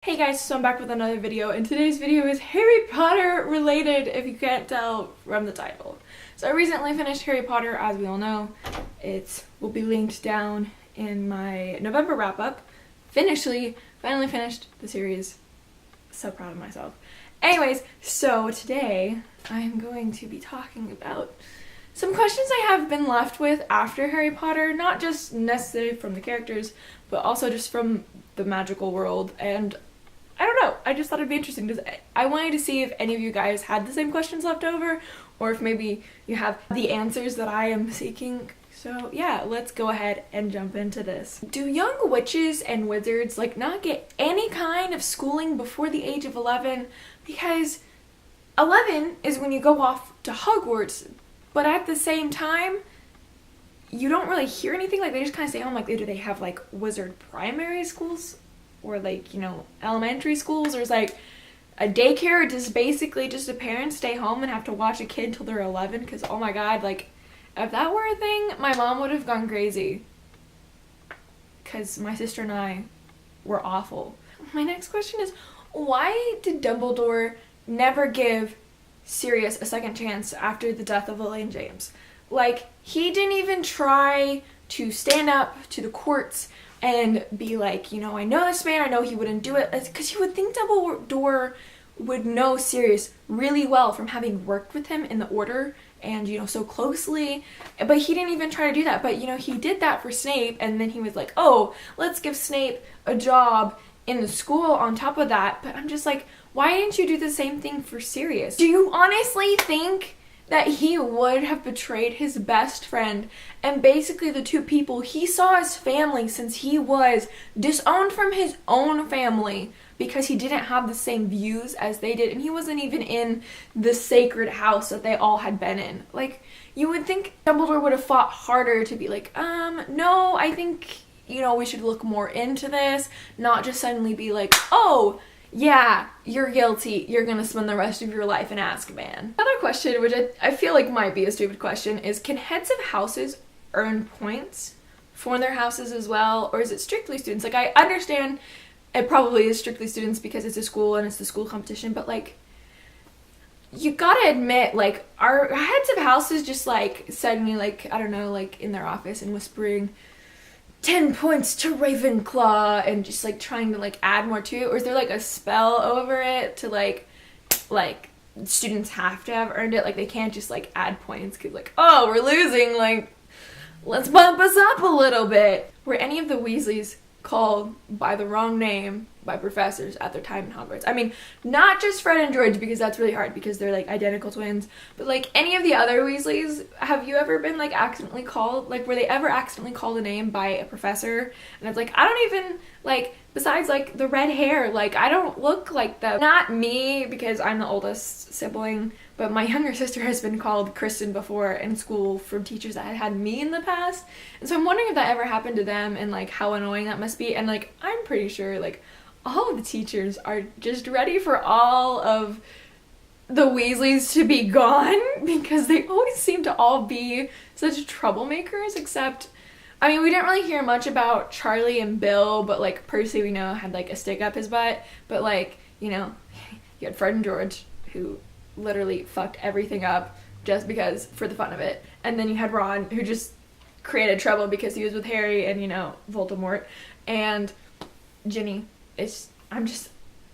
Hey guys, so I'm back with another video, and today's video is Harry Potter related, if you can't tell from the title. So I recently finished Harry Potter, as we all know. It will be linked down in my November wrap-up. Finally finished the series. So proud of myself. Anyways, so today I'm going to be talking about some questions I have been left with after Harry Potter, not just necessarily from the characters, but also just from the magical world. And I don't know, I just thought it'd be interesting because I wanted to see if any of you guys had the same questions left over, or if maybe you have the answers that I am seeking. So yeah, let's go ahead and jump into this. Do young witches and wizards not get any kind of schooling before the age of 11? Because 11 is when you go off to Hogwarts, but at the same time, you don't really hear anything. They just kind of stay home. Do they have wizard primary schools? Or elementary schools? Or is a daycare, or does basically just a parent stay home and have to watch a kid till they're 11? Because oh my god, if that were a thing, my mom would have gone crazy. Because my sister and I were awful. My next question is, why did Dumbledore never give Sirius a second chance after the death of Elaine James? He didn't even try to stand up to the courts and be I know this man, I know he wouldn't do it. Because you would think Dumbledore would know Sirius really well from having worked with him in the Order and, so closely. But he didn't even try to do that. But, he did that for Snape, and then he was oh, let's give Snape a job in the school on top of that. But I'm just why didn't you do the same thing for Sirius? Do you honestly think that he would have betrayed his best friend and basically the two people he saw as family, since he was disowned from his own family because he didn't have the same views as they did, and he wasn't even in the sacred house that they all had been in? You would think Dumbledore would have fought harder to be no, I think, we should look more into this, not just suddenly be oh, yeah, you're guilty, you're gonna spend the rest of your life in Azkaban. Another question, which I feel might be a stupid question, is can heads of houses earn points for their houses as well, or is it strictly students? I understand it probably is strictly students because it's a school and it's the school competition, but you gotta admit, our heads of houses just suddenly I don't know, in their office and whispering 10 points to Ravenclaw and just trying to add more to it? Or is there a spell over it to students have to have earned it? They can't just add points because oh, we're losing, let's bump us up a little bit. Were any of the Weasleys called by the wrong name by professors at their time in Hogwarts? I mean, not just Fred and George, because that's really hard because they're identical twins, but any of the other Weasleys, have you ever been accidentally called, were they ever accidentally called a name by a professor? And it's I don't even besides the red hair, I don't look like them. Not me, because I'm the oldest sibling, but my younger sister has been called Kristen before in school from teachers that had me in the past, and so I'm wondering if that ever happened to them and how annoying that must be. And I'm pretty sure all of the teachers are just ready for all of the Weasleys to be gone because they always seem to all be such troublemakers, except, I mean, we didn't really hear much about Charlie and Bill, but Percy, we know, had a stick up his butt, but you had Fred and George, who literally fucked everything up just because, for the fun of it, and then you had Ron, who just created trouble because he was with Harry and, Voldemort, and Ginny. If I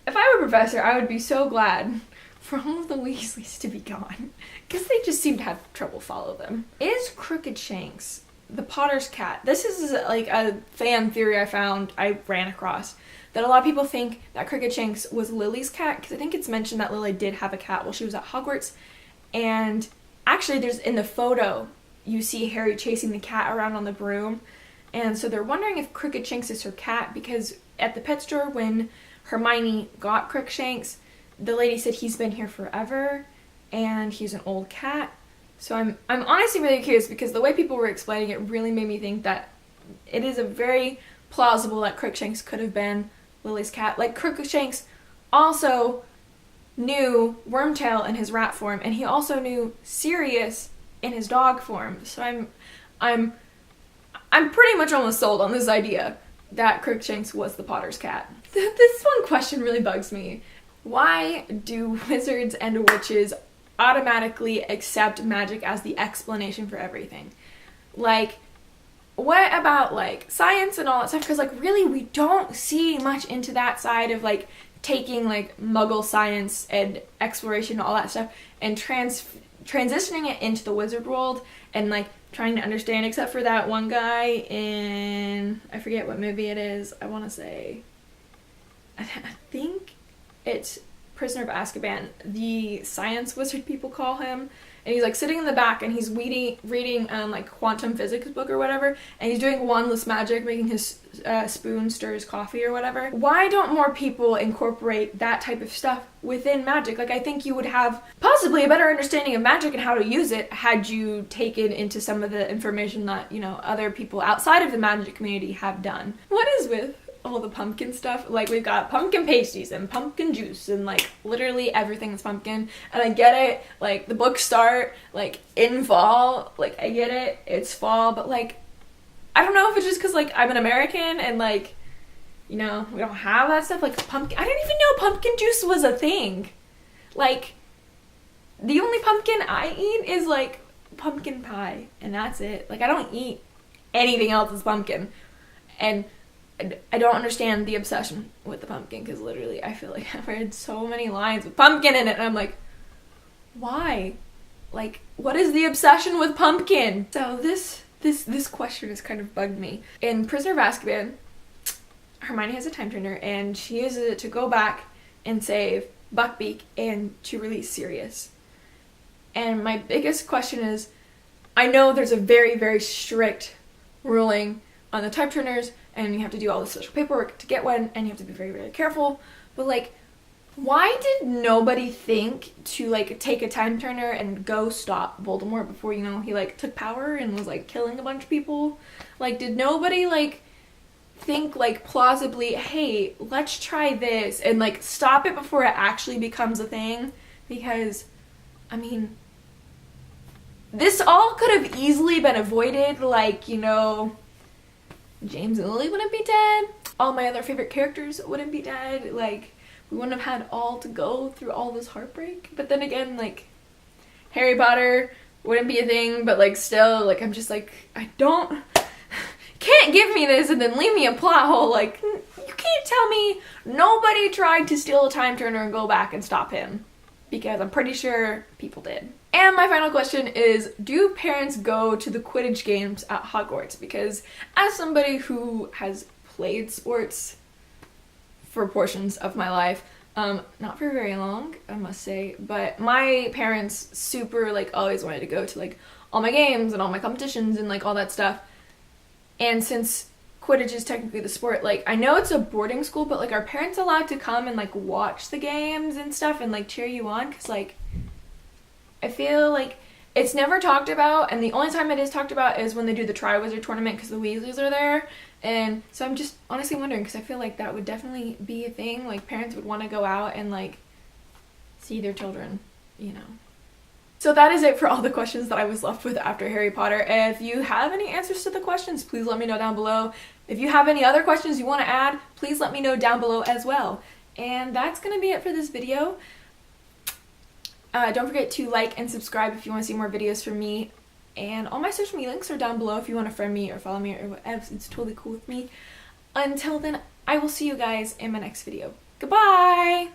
were a professor, I would be so glad for all of the Weasleys to be gone, because they just seem to have trouble follow them. Is Crooked Shanks the Potter's cat? This is a fan theory I ran across, that a lot of people think that Crooked Shanks was Lily's cat, because I think it's mentioned that Lily did have a cat while she was at Hogwarts, and actually there's, in the photo, you see Harry chasing the cat around on the broom, and so they're wondering if Crooked Shanks is her cat, because at the pet store when Hermione got Crookshanks, the lady said he's been here forever and he's an old cat. So I'm honestly really curious, because the way people were explaining it really made me think that it is a very plausible that Crookshanks could have been Lily's cat. Crookshanks also knew Wormtail in his rat form, and he also knew Sirius in his dog form. So I'm pretty much almost sold on this idea that Crookshanks was the Potter's cat. This one question really bugs me. Why do wizards and witches automatically accept magic as the explanation for everything? Like, what about like science and all that stuff? Because like really we don't see much into that side of like taking like muggle science and exploration and all that stuff and transitioning it into the wizard world and like trying to understand, except for that one guy in, I forget what movie it is, I want to say, I think it's Prisoner of Azkaban, the science wizard people call him, and he's like sitting in the back and he's reading like quantum physics book or whatever, and he's doing wandless magic, making his spoon stir his coffee or whatever. Why don't more people incorporate that type of stuff within magic? Like, I think you would have possibly a better understanding of magic and how to use it had you taken into some of the information that, you know, other people outside of the magic community have done. What is with all the pumpkin stuff? Like, we've got pumpkin pasties and pumpkin juice and like literally everything is pumpkin, and I get it, like the books start like in fall, like I get it, it's fall, but like I don't know if it's just because like I'm an American and like, you know, we don't have that stuff. Like pumpkin, I didn't even know pumpkin juice was a thing. Like, the only pumpkin I eat is like pumpkin pie, and that's it. Like, I don't eat anything else as pumpkin, and I don't understand the obsession with the pumpkin, because literally I feel like I've read so many lines with pumpkin in it and I'm like, why? Like, what is the obsession with pumpkin? So this question has kind of bugged me. In Prisoner of Azkaban, Hermione has a time turner and she uses it to go back and save Buckbeak and to release Sirius. And my biggest question is, I know there's a very, very strict ruling on the time turners, and you have to do all the special paperwork to get one, and you have to be very, very careful. But like, why did nobody think to like take a time turner and go stop Voldemort before, you know, he like took power and was like killing a bunch of people? Like, did nobody like think like plausibly, hey, let's try this and like stop it before it actually becomes a thing? Because, I mean, this all could have easily been avoided. Like, you know, James and Lily wouldn't be dead. All my other favorite characters wouldn't be dead. Like, we wouldn't have had all to go through all this heartbreak. But then again, like, Harry Potter wouldn't be a thing, but like still, like, I'm just like, can't give me this and then leave me a plot hole. Like, you can't tell me nobody tried to steal a time turner and go back and stop him, because I'm pretty sure people did. And my final question is, do parents go to the Quidditch games at Hogwarts? Because as somebody who has played sports for portions of my life, not for very long, I must say, but my parents super like always wanted to go to like all my games and all my competitions and like all that stuff. And since Quidditch is technically the sport, like, I know it's a boarding school, but like, are parents allowed to come and like watch the games and stuff and like cheer you on? Because like, I feel like it's never talked about, and the only time it is talked about is when they do the Triwizard Tournament because the Weasleys are there. And so I'm just honestly wondering, because I feel like that would definitely be a thing. Like, parents would want to go out and like see their children, you know. So that is it for all the questions that I was left with after Harry Potter. If you have any answers to the questions, please let me know down below. If you have any other questions you want to add, please let me know down below as well. And that's going to be it for this video. Don't forget to like and subscribe if you want to see more videos from me. And all my social media links are down below if you want to friend me or follow me or whatever. It's totally cool with me. Until then, I will see you guys in my next video. Goodbye!